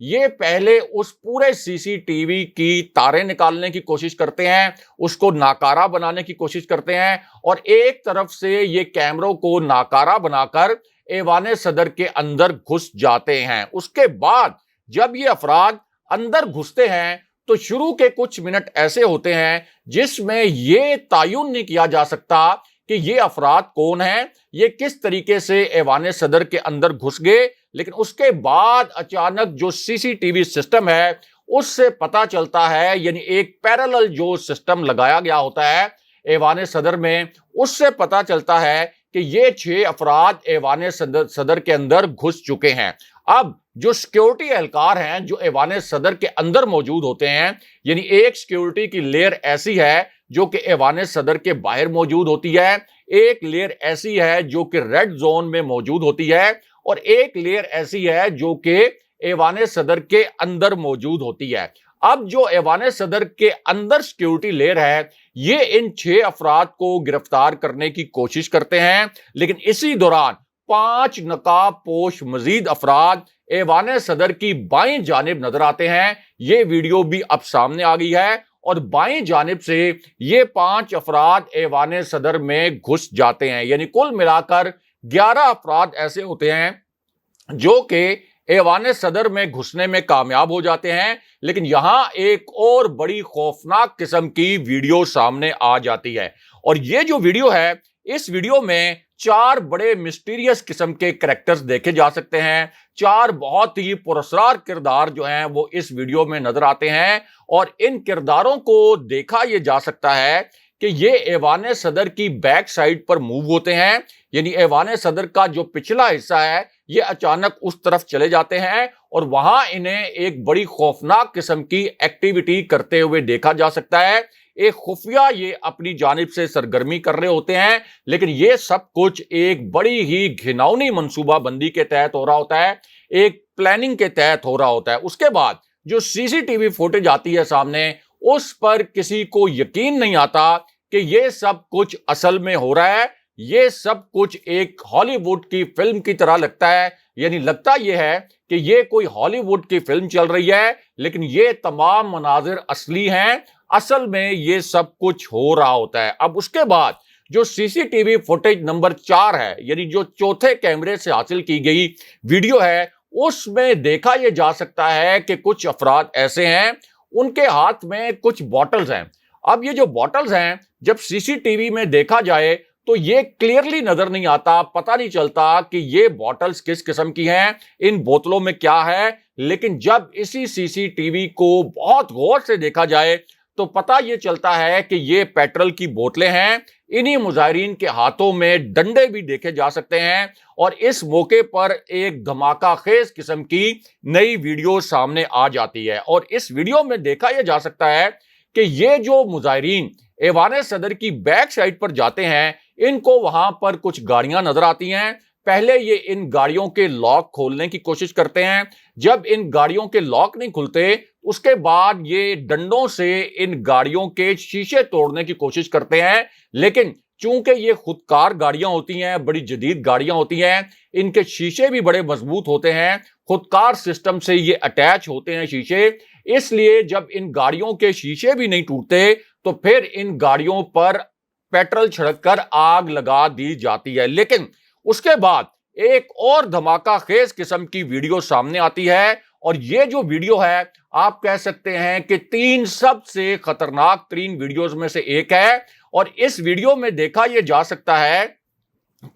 یہ پہلے اس پورے CCTV کی تاریں نکالنے کی کوشش کرتے ہیں، اس کو ناکارہ بنانے کی کوشش کرتے ہیں، اور ایک طرف سے یہ کیمروں کو ناکارہ بنا کر ایوان صدر کے اندر گھس جاتے ہیں۔ اس کے بعد جب یہ افراد اندر گھستے ہیں تو شروع کے کچھ منٹ ایسے ہوتے ہیں جس میں یہ تعین نہیں کیا جا سکتا کہ یہ افراد کون ہیں، یہ کس طریقے سے ایوان صدر کے اندر گھس گئے، لیکن اس کے بعد اچانک جو CCTV سسٹم ہے اس سے پتا چلتا ہے، یعنی ایک پیرالل جو سسٹم لگایا گیا ہوتا ہے ایوان صدر میں، اس سے پتا چلتا ہے کہ یہ 6 افراد ایوان صدر کے اندر گھس چکے ہیں۔ اب جو سیکیورٹی اہلکار ہیں جو ایوان صدر کے اندر موجود ہوتے ہیں، یعنی ایک سیکیورٹی کی لیئر ایسی ہے جو کہ ایوان صدر کے باہر موجود ہوتی ہے، ایک لیئر ایسی ہے جو کہ ریڈ زون میں موجود ہوتی ہے، اور ایک لیئر ایسی ہے جو کہ ایوان صدر کے اندر موجود ہوتی ہے۔ اب جو ایوان صدر کے اندر سیکیورٹی لیئر ہے یہ ان 6 افراد کو گرفتار کرنے کی کوشش کرتے ہیں، لیکن اسی دوران 5 نقاب پوش مزید افراد ایوان صدر کی بائیں جانب نظر آتے ہیں۔ یہ ویڈیو بھی اب سامنے آ گئی ہے، اور بائیں جانب سے یہ 5 افراد ایوان صدر میں گھس جاتے ہیں، یعنی کل ملا کر 11 افراد ایسے ہوتے ہیں جو کہ ایوان صدر میں گھسنے میں کامیاب ہو جاتے ہیں۔ لیکن یہاں ایک اور بڑی خوفناک قسم کی ویڈیو سامنے آ جاتی ہے، اور یہ جو ویڈیو ہے اس ویڈیو میں 4 بڑے مسٹیریس قسم کے کریکٹرز دیکھے جا سکتے ہیں، 4 بہت ہی پراسرار کردار جو ہیں وہ اس ویڈیو میں نظر آتے ہیں، اور ان کرداروں کو دیکھا یہ جا سکتا ہے کہ یہ ایوان صدر کی بیک سائیڈ پر موو ہوتے ہیں، یعنی ایوان صدر کا جو پچھلا حصہ ہے یہ اچانک اس طرف چلے جاتے ہیں، اور وہاں انہیں ایک بڑی خوفناک قسم کی ایکٹیویٹی کرتے ہوئے دیکھا جا سکتا ہے۔ ایک خفیہ یہ اپنی جانب سے سرگرمی کر رہے ہوتے ہیں، لیکن یہ سب کچھ ایک بڑی ہی گھناؤنی منصوبہ بندی کے تحت ہو رہا ہوتا ہے، ایک پلاننگ کے تحت ہو رہا ہوتا ہے۔ اس کے بعد جو CCTV فوٹیج آتی ہے سامنے، اس پر کسی کو یقین نہیں آتا کہ یہ سب کچھ اصل میں ہو رہا ہے، یہ سب کچھ ایک ہالی ووڈ کی فلم کی طرح لگتا ہے، یعنی لگتا یہ ہے کہ یہ کوئی ہالی ووڈ کی فلم چل رہی ہے، لیکن یہ تمام مناظر اصلی ہیں، اصل میں یہ سب کچھ ہو رہا ہوتا ہے۔ اب اس کے بعد جو CCTV فوٹیج نمبر 4 ہے، یعنی جو چوتھے کیمرے سے حاصل کی گئی ویڈیو ہے، اس میں دیکھا یہ جا سکتا ہے کہ کچھ افراد ایسے ہیں ان کے ہاتھ میں کچھ بوٹلز ہیں۔ اب یہ جو بوٹلز ہیں جب CCTV میں دیکھا جائے تو یہ کلیئرلی نظر نہیں آتا، پتہ نہیں چلتا کہ یہ بوٹلز کس قسم کی ہیں، ان بوتلوں میں کیا ہے، لیکن جب اسی CCTV کو بہت غور سے دیکھا جائے تو پتہ یہ چلتا ہے کہ یہ پیٹرول کی بوتلیں ہیں۔ انہی مظاہرین کے ہاتھوں میں ڈنڈے بھی دیکھے جا سکتے ہیں، اور اس موقع پر ایک دھماکہ خیز قسم کی نئی ویڈیو سامنے آ جاتی ہے، اور اس ویڈیو میں دیکھا یہ جا سکتا ہے کہ یہ جو مظاہرین ایوان صدر کی بیک سائیڈ پر جاتے ہیں ان کو وہاں پر کچھ گاڑیاں نظر آتی ہیں۔ پہلے یہ ان گاڑیوں کے لاک کھولنے کی کوشش کرتے ہیں، جب ان گاڑیوں کے لاک نہیں کھلتے اس کے بعد یہ ڈنڈوں سے ان گاڑیوں کے شیشے توڑنے کی کوشش کرتے ہیں، لیکن چونکہ یہ خودکار گاڑیاں ہوتی ہیں، بڑی جدید گاڑیاں ہوتی ہیں، ان کے شیشے بھی بڑے مضبوط ہوتے ہیں، خودکار سسٹم سے یہ اٹیچ ہوتے ہیں شیشے، اس لیے جب ان گاڑیوں کے شیشے بھی نہیں ٹوٹتے تو پھر ان گاڑیوں پر پیٹرول چھڑک کر آگ لگا دی جاتی ہے۔ لیکن اس کے بعد ایک اور دھماکہ خیز قسم کی ویڈیو سامنے آتی ہے، اور یہ جو ویڈیو ہے آپ کہہ سکتے ہیں کہ 3 سب سے خطرناک ترین ویڈیوز میں سے ایک ہے، اور اس ویڈیو میں دیکھا یہ جا سکتا ہے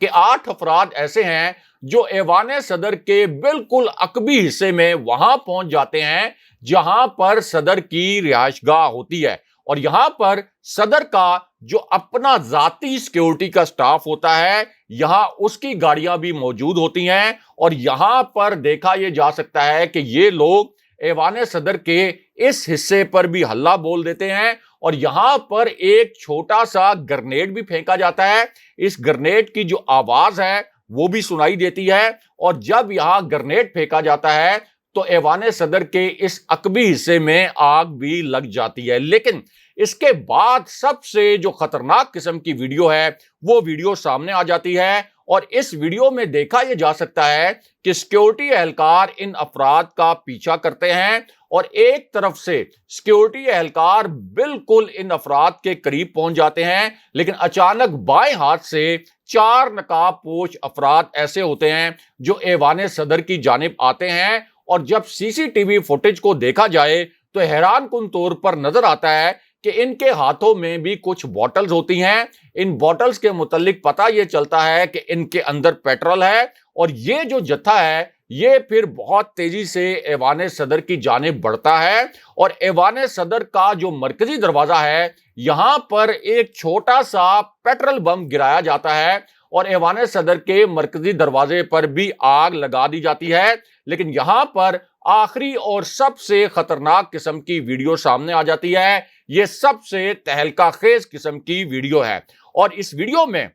کہ 8 افراد ایسے ہیں جو ایوان صدر کے بالکل عقبی حصے میں وہاں پہنچ جاتے ہیں جہاں پر صدر کی رہائش گاہ ہوتی ہے، اور یہاں پر صدر کا جو اپنا ذاتی سیکیورٹی کا سٹاف ہوتا ہے، یہاں اس کی گاڑیاں بھی موجود ہوتی ہیں، اور یہاں پر دیکھا یہ جا سکتا ہے کہ یہ لوگ ایوان صدر کے اس حصے پر بھی ہلہ بول دیتے ہیں، اور یہاں پر ایک چھوٹا سا گرنیڈ بھی پھینکا جاتا ہے۔ اس گرنیڈ کی جو آواز ہے وہ بھی سنائی دیتی ہے، اور جب یہاں گرنیڈ پھینکا جاتا ہے تو ایوان صدر کے اس عقبی حصے میں آگ بھی لگ جاتی ہے۔ لیکن اس کے بعد سب سے جو خطرناک قسم کی ویڈیو ہے وہ ویڈیو سامنے آ جاتی ہے، اور اس ویڈیو میں دیکھا یہ جا سکتا ہے کہ سیکیورٹی اہلکار ان افراد کا پیچھا کرتے ہیں، اور ایک طرف سے سیکیورٹی اہلکار بالکل ان افراد کے قریب پہنچ جاتے ہیں، لیکن اچانک بائیں ہاتھ سے 4 نقاب پوش افراد ایسے ہوتے ہیں جو ایوان صدر کی جانب آتے ہیں، اور جب سی سی ٹی وی فوٹیج کو دیکھا جائے تو حیران کن طور پر نظر آتا ہے کہ ان کے ہاتھوں میں بھی کچھ بوٹلز ہوتی ہیں۔ ان بوٹلز کے متعلق پتہ یہ چلتا ہے کہ ان کے اندر پیٹرول ہے، اور یہ جو جتھا ہے یہ پھر بہت تیزی سے ایوان صدر کی جانب بڑھتا ہے، اور ایوان صدر کا جو مرکزی دروازہ ہے یہاں پر ایک چھوٹا سا پیٹرول بم گرایا جاتا ہے، اور ایوان صدر کے مرکزی دروازے پر بھی آگ لگا دی جاتی ہے۔ لیکن یہاں پر آخری اور سب سے خطرناک قسم کی ویڈیو سامنے آ جاتی ہے۔ یہ سب سے تہلکہ خیز قسم کی ویڈیو ہے، اور اس ویڈیو میں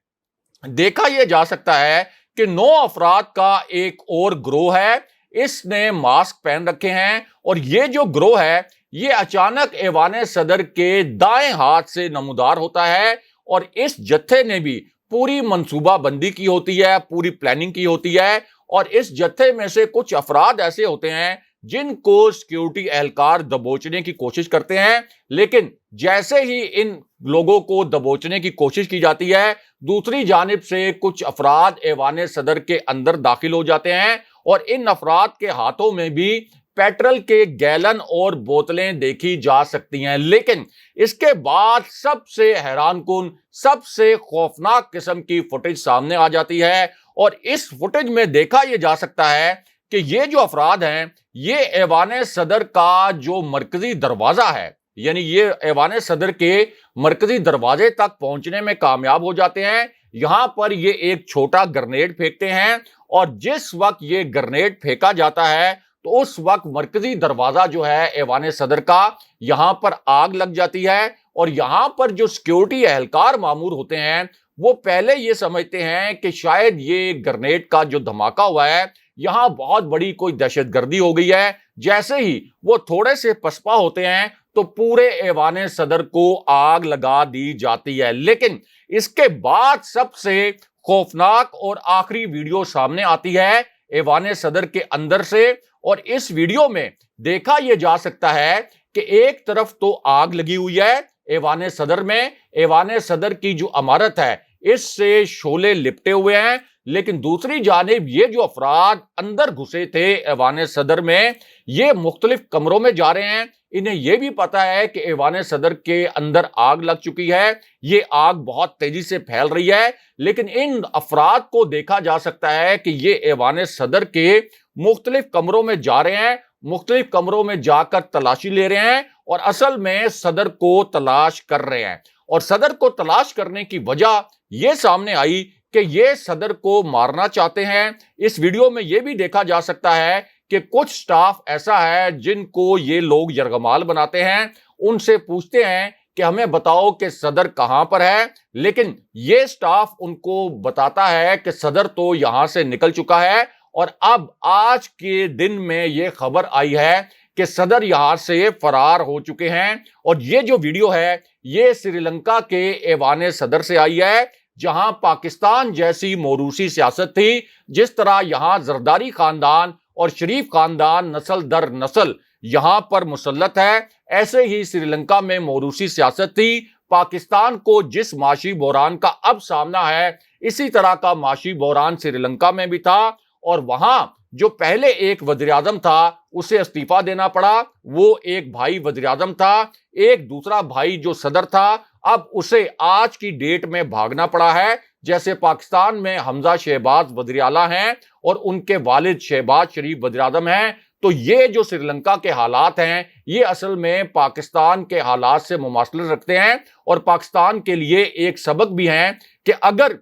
دیکھا یہ جا سکتا ہے کہ 9 افراد کا ایک اور گروہ ہے۔ اس نے ماسک پہن رکھے ہیں، اور یہ جو گروہ ہے یہ اچانک ایوان صدر کے دائیں ہاتھ سے نمودار ہوتا ہے، اور اس جتھے نے بھی پوری منصوبہ بندی کی ہوتی ہے، پوری پلاننگ کی ہوتی ہے، اور اس جتھے میں سے کچھ افراد ایسے ہوتے ہیں جن کو سیکیورٹی اہلکار دبوچنے کی کوشش کرتے ہیں، لیکن جیسے ہی ان لوگوں کو دبوچنے کی کوشش کی جاتی ہے دوسری جانب سے کچھ افراد ایوان صدر کے اندر داخل ہو جاتے ہیں، اور ان افراد کے ہاتھوں میں بھی پیٹرول کے گیلن اور بوتلیں دیکھی جا سکتی ہیں۔ لیکن اس کے بعد سب سے حیران کن، سب سے خوفناک قسم کی فوٹیج سامنے آ جاتی ہے، اور اس فوٹیج میں دیکھا یہ جا سکتا ہے کہ یہ جو افراد ہیں یہ ایوان صدر کا جو مرکزی دروازہ ہے، یعنی یہ ایوان صدر کے مرکزی دروازے تک پہنچنے میں کامیاب ہو جاتے ہیں۔ یہاں پر یہ ایک چھوٹا گرنیڈ پھینکتے ہیں، اور جس وقت یہ گرنیڈ پھینکا جاتا ہے تو اس وقت مرکزی دروازہ جو ہے ایوان صدر کا یہاں پر آگ لگ جاتی ہے، اور یہاں پر جو سیکیورٹی اہلکار مامور ہوتے ہیں وہ پہلے یہ سمجھتے ہیں کہ شاید یہ گرنیڈ کا جو دھماکہ ہوا ہے یہاں بہت بڑی کوئی دہشت گردی ہو گئی ہے۔ جیسے ہی وہ تھوڑے سے پسپا ہوتے ہیں تو پورے ایوان صدر کو آگ لگا دی جاتی ہے۔ لیکن اس کے بعد سب سے خوفناک اور آخری ویڈیو سامنے آتی ہے ایوان صدر کے اندر سے، اور اس ویڈیو میں دیکھا یہ جا سکتا ہے کہ ایک طرف تو آگ لگی ہوئی ہے ایوان صدر میں، ایوان صدر کی جو عمارت ہے اس سے شعلے لپٹے ہوئے ہیں، لیکن دوسری جانب یہ جو افراد اندر گھسے تھے ایوان صدر میں یہ مختلف کمروں میں جا رہے ہیں۔ انہیں یہ بھی پتا ہے کہ ایوان صدر کے اندر آگ لگ چکی ہے، یہ آگ بہت تیزی سے پھیل رہی ہے، لیکن ان افراد کو دیکھا جا سکتا ہے کہ یہ ایوان صدر کے مختلف کمروں میں جا رہے ہیں، مختلف کمروں میں جا کر تلاشی لے رہے ہیں، اور اصل میں صدر کو تلاش کر رہے ہیں۔ اور صدر کو تلاش کرنے کی وجہ یہ سامنے آئی کہ یہ صدر کو مارنا چاہتے ہیں۔ اس ویڈیو میں یہ بھی دیکھا جا سکتا ہے کہ کچھ سٹاف ایسا ہے جن کو یہ لوگ یرغمال بناتے ہیں، ان سے پوچھتے ہیں کہ ہمیں بتاؤ کہ صدر کہاں پر ہے، لیکن یہ سٹاف ان کو بتاتا ہے کہ صدر تو یہاں سے نکل چکا ہے، اور اب آج کے دن میں یہ خبر آئی ہے کہ صدر یہاں سے فرار ہو چکے ہیں۔ اور یہ جو ویڈیو ہے یہ سری لنکا کے ایوان صدر سے آئی ہے، جہاں پاکستان جیسی موروثی سیاست تھی، جس طرح یہاں زرداری خاندان اور شریف خاندان نسل در نسل یہاں پر مسلط ہے، ایسے ہی سری لنکا میں موروثی سیاست تھی۔ پاکستان کو جس معاشی بحران کا اب سامنا ہے اسی طرح کا معاشی بحران سری لنکا میں بھی تھا، اور وہاں جو پہلے ایک وزیر اعظم تھا اسے استعفیٰ دینا پڑا، وہ ایک بھائی وزیر اعظم تھا، ایک دوسرا بھائی جو صدر تھا اب اسے آج کی ڈیٹ میں بھاگنا پڑا ہے۔ جیسے پاکستان میں حمزہ شہباز وزیر اعلیٰ ہیں اور ان کے والد شہباز شریف وزیر اعظم ہیں، تو یہ جو سری لنکا کے حالات ہیں یہ اصل میں پاکستان کے حالات سے مماثلت رکھتے ہیں، اور پاکستان کے لیے ایک سبق بھی ہیں کہ اگر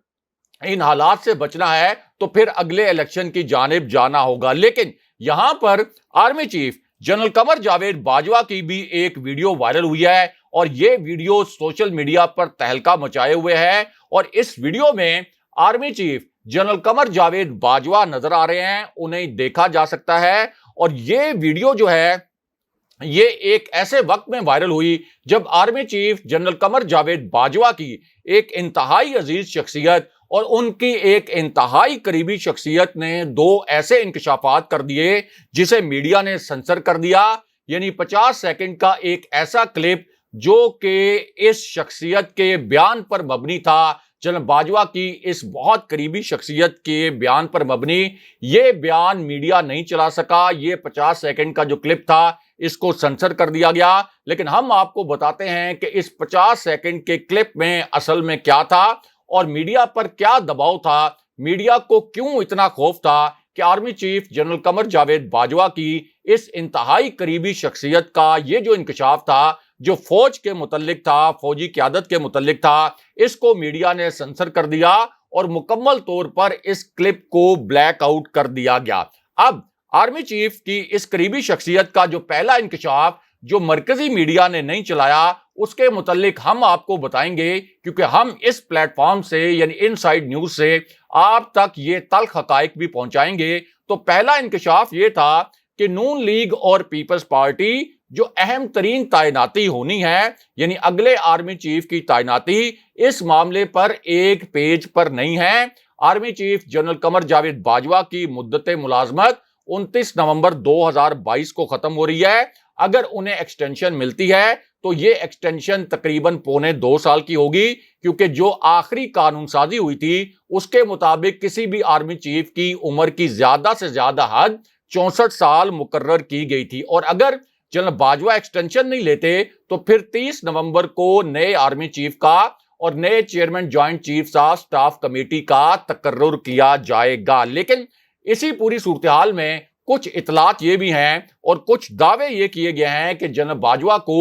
ان حالات سے بچنا ہے تو پھر اگلے الیکشن کی جانب جانا ہوگا۔ لیکن یہاں پر army chief general Qamar Javed Bajwa کی بھی ایک ویڈیو وائرل ہوئی ہے، اور یہ ویڈیو سوشل میڈیا پر تہلکہ مچائے ہوئے ہے، اور اس ویڈیو میں army chief general Qamar Javed Bajwa نظر آ رہے ہیں، انہیں دیکھا جا سکتا ہے، اور یہ ویڈیو جو ہے یہ ایک ایسے وقت میں وائرل ہوئی جب army chief general Qamar Javed Bajwa کی ایک انتہائی عزیز شخصیت اور ان کی ایک انتہائی قریبی شخصیت نے دو ایسے انکشافات کر دیے جسے میڈیا نے سنسر کر دیا. یعنی 50 سیکنڈ کا ایک ایسا کلپ جو کہ اس شخصیت کے بیان پر مبنی تھا, جنرل باجوہ کی اس بہت قریبی شخصیت کے بیان پر مبنی, یہ بیان میڈیا نہیں چلا سکا. یہ 50 سیکنڈ کا جو کلپ تھا اس کو سنسر کر دیا گیا. لیکن ہم آپ کو بتاتے ہیں کہ اس 50 سیکنڈ کے کلپ میں اصل میں کیا تھا اور میڈیا پر کیا دباؤ تھا, میڈیا کو کیوں اتنا خوف تھا کہ army chief general Qamar Javed Bajwa کی اس انتہائی قریبی شخصیت کا یہ جو انکشاف تھا, جو فوج کے متعلق تھا, فوجی قیادت کے متعلق تھا, اس کو میڈیا نے سنسر کر دیا اور مکمل طور پر اس کلپ کو بلیک آؤٹ کر دیا گیا. اب آرمی چیف کی اس قریبی شخصیت کا جو پہلا انکشاف جو مرکزی میڈیا نے نہیں چلایا, اس کے متعلق ہم آپ کو بتائیں گے, کیونکہ ہم اس پلیٹ فارم سے یعنی ان سائیڈ نیوز سے آپ تک یہ تلخ حقائق بھی پہنچائیں گے. تو پہلا انکشاف یہ تھا کہ نون لیگ اور پیپلز پارٹی جو اہم ترین تعیناتی ہونی ہے, یعنی اگلے آرمی چیف کی تعیناتی, اس معاملے پر ایک پیج پر نہیں ہے. Army chief general Qamar Javed Bajwa کی مدت ملازمت 29 نومبر 2022 کو ختم ہو رہی ہے. اگر انہیں ایکسٹینشن ملتی ہے تو یہ ایکسٹینشن تقریباً 1.25 سال کی ہوگی, کیونکہ جو آخری قانون سازی ہوئی تھی اس کے مطابق کسی بھی آرمی چیف کی عمر کی زیادہ سے زیادہ حد 64 سال مقرر کی گئی تھی. اور اگر جنرل باجوہ ایکسٹینشن نہیں لیتے تو پھر 30 نومبر کو نئے آرمی چیف کا اور نئے chairman joint chief of staff committee کا تقرر کیا جائے گا. لیکن اسی پوری صورتحال میں کچھ اطلاعات یہ بھی ہیں اور کچھ دعوے یہ کیے گئے ہیں کہ جنرل باجوہ کو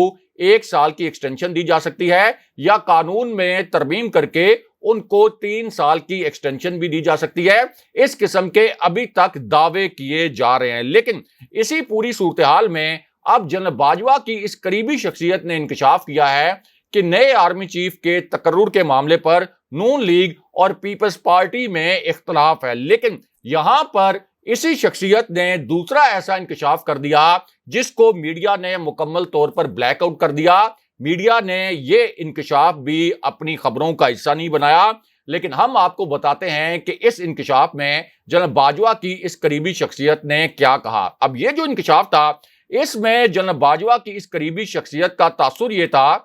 1 سال کی ایکسٹینشن دی جا سکتی ہے یا قانون میں ترمیم کر کے ان کو 3 سال کی ایکسٹینشن بھی دی جا سکتی ہے. اس قسم کے ابھی تک دعوے کیے جا رہے ہیں. لیکن اسی پوری صورتحال میں اب جنرل باجوہ کی اس قریبی شخصیت نے انکشاف کیا ہے کہ نئے آرمی چیف کے تقرر کے معاملے پر نون لیگ اور پیپلز پارٹی میں اختلاف ہے. لیکن یہاں پر اسی شخصیت نے دوسرا ایسا انکشاف کر دیا جس کو میڈیا نے مکمل طور پر بلیک آؤٹ کر دیا. میڈیا نے یہ انکشاف بھی اپنی خبروں کا حصہ نہیں بنایا. لیکن ہم آپ کو بتاتے ہیں کہ اس انکشاف میں جنرل باجوہ کی اس قریبی شخصیت نے کیا کہا. اب یہ جو انکشاف تھا اس میں جنرل باجوہ کی اس قریبی شخصیت کا تاثر یہ تھا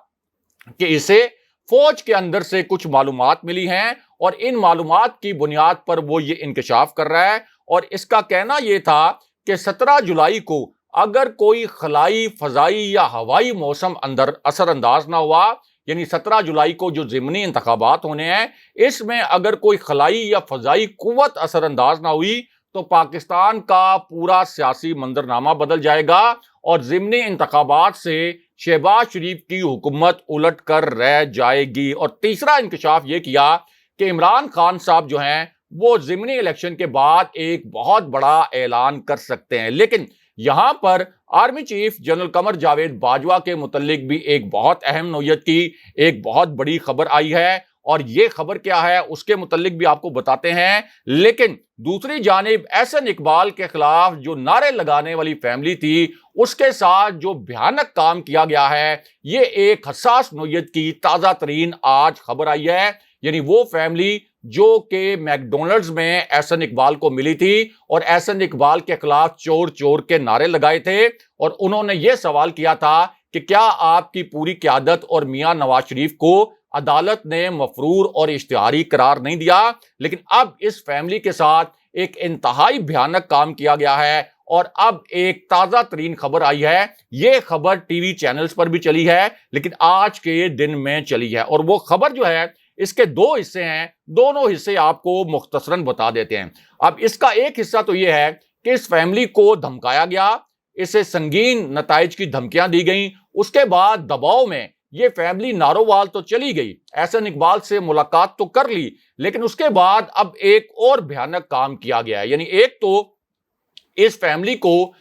کہ اسے فوج کے اندر سے کچھ معلومات ملی ہیں اور ان معلومات کی بنیاد پر وہ یہ انکشاف کر رہا ہے. اور اس کا کہنا یہ تھا کہ 17 جولائی کو اگر کوئی خلائی, فضائی یا ہوائی موسم اثر انداز نہ ہوا, یعنی 17 جولائی کو جو ضمنی انتخابات ہونے ہیں اس میں اگر کوئی خلائی یا فضائی قوت اثر انداز نہ ہوئی تو پاکستان کا پورا سیاسی منظرنامہ بدل جائے گا اور ضمنی انتخابات سے شہباز شریف کی حکومت الٹ کر رہ جائے گی. اور تیسرا انکشاف یہ کیا کہ عمران خان صاحب جو ہیں وہ ضمنی الیکشن کے بعد ایک بہت بڑا اعلان کر سکتے ہیں. لیکن یہاں پر army chief general Qamar Javed Bajwa کے متعلق بھی ایک بہت اہم نوعیت کی ایک بہت بڑی خبر آئی ہے اور یہ خبر کیا ہے اس کے متعلق بھی آپ کو بتاتے ہیں. لیکن دوسری جانب احسن اقبال کے خلاف جو نعرے لگانے والی فیملی تھی اس کے ساتھ جو بھیانک کام کیا گیا ہے, یہ ایک حساس نوعیت کی تازہ ترین آج خبر آئی ہے. یعنی وہ فیملی جو کہ میک ڈونلڈز میں احسن اقبال کو ملی تھی اور احسن اقبال کے خلاف چور چور کے نعرے لگائے تھے اور انہوں نے یہ سوال کیا تھا کہ کیا آپ کی پوری قیادت اور میاں نواز شریف کو عدالت نے مفرور اور اشتہاری قرار نہیں دیا. لیکن اب اس فیملی کے ساتھ ایک انتہائی بھیانک کام کیا گیا ہے اور اب ایک تازہ ترین خبر آئی ہے. یہ خبر ٹی وی چینلز پر بھی چلی ہے لیکن آج کے دن میں چلی ہے اور وہ خبر جو ہے اس کے 2 حصے ہیں. دونوں حصے آپ کو مختصراً بتا دیتے ہیں. اب اس کا ایک حصہ تو یہ ہے کہ اس فیملی کو دھمکایا گیا, اسے سنگین نتائج کی دھمکیاں دی گئیں. اس کے بعد دباؤ میں یہ فیملی نارووال تو چلی گئی, احسن اقبال سے ملاقات تو کر لی, لیکن اس کے بعد اب ایک اور بھیانک کام کیا گیا ہے. یعنی ایک تو اس فیملی کو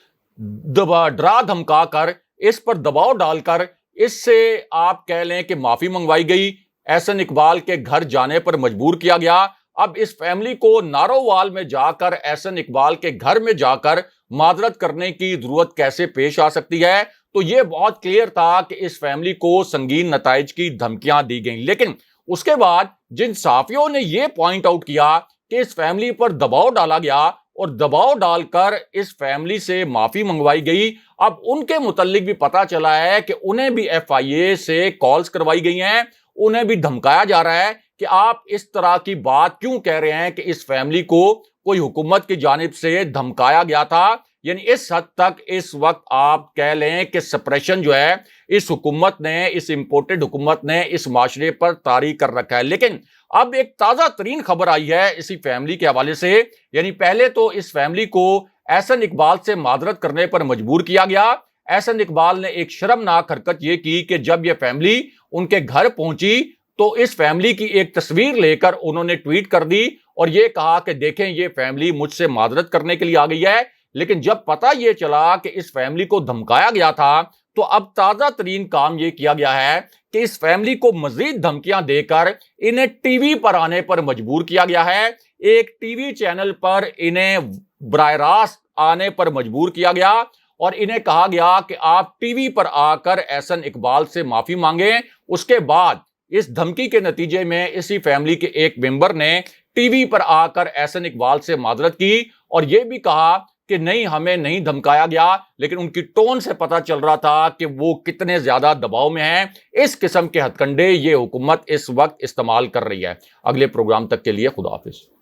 ڈرا دھمکا کر, اس پر دباؤ ڈال کر اس سے آپ کہہ لیں کہ معافی منگوائی گئی, احسن اقبال کے گھر جانے پر مجبور کیا گیا. اب اس فیملی کو نارووال میں جا کر احسن اقبال کے گھر میں جا کر معذرت کرنے کی ضرورت کیسے پیش آ سکتی ہے؟ تو یہ بہت کلیئر تھا کہ اس فیملی کو سنگین نتائج کی دھمکیاں دی گئیں، لیکن اس کے بعد جن صحافیوں نے یہ پوائنٹ آؤٹ کیا کہ اس فیملی پر دباؤ ڈالا گیا اور دباؤ ڈال کر اس فیملی سے معافی منگوائی گئی، اب ان کے متعلق بھی پتا چلا ہے کہ انہیں بھی FIA سے کالز کروائی گئی ہیں، انہیں بھی دھمکایا جا رہا ہے کہ آپ اس طرح کی بات کیوں کہہ رہے ہیں کہ اس فیملی کو کوئی حکومت کی جانب سے دھمکایا گیا تھا۔ یعنی اس حد تک اس وقت آپ کہہ لیں کہ سپریشن جو ہے اس حکومت نے، اس امپورٹڈ حکومت نے اس معاشرے پر طاری کر رکھا ہے۔ لیکن اب ایک تازہ ترین خبر آئی ہے اسی فیملی کے حوالے سے، یعنی پہلے تو اس فیملی کو احسن اقبال سے معذرت کرنے پر مجبور کیا گیا۔ احسن اقبال نے ایک شرمناک حرکت یہ کی کہ جب یہ فیملی ان کے گھر پہنچی تو اس فیملی کی ایک تصویر لے کر انہوں نے ٹویٹ کر دی اور یہ کہا کہ دیکھیں یہ فیملی مجھ سے معذرت کرنے کے لیے آ گئی ہے۔ لیکن جب پتہ یہ چلا کہ اس فیملی کو دھمکایا گیا تھا تو اب تازہ ترین کام یہ کیا گیا ہے کہ اس فیملی کو مزید دھمکیاں دے کر انہیں ٹی وی پر آنے پر مجبور کیا گیا ہے۔ ایک ٹی وی چینل پر انہیں براہ راست آنے پر مجبور کیا گیا اور انہیں کہا گیا کہ آپ ٹی وی پر آ کر احسن اقبال سے معافی مانگیں۔ اس کے بعد اس دھمکی کے نتیجے میں اسی فیملی کے ایک ممبر نے ٹی وی پر آ کر احسن اقبال سے معذرت کی اور یہ بھی کہا کہ نہیں، ہمیں نہیں دھمکایا گیا، لیکن ان کی ٹون سے پتا چل رہا تھا کہ وہ کتنے زیادہ دباؤ میں ہیں۔ اس قسم کے ہتھ کنڈے یہ حکومت اس وقت استعمال کر رہی ہے۔ اگلے پروگرام تک کے لیے خدا حافظ۔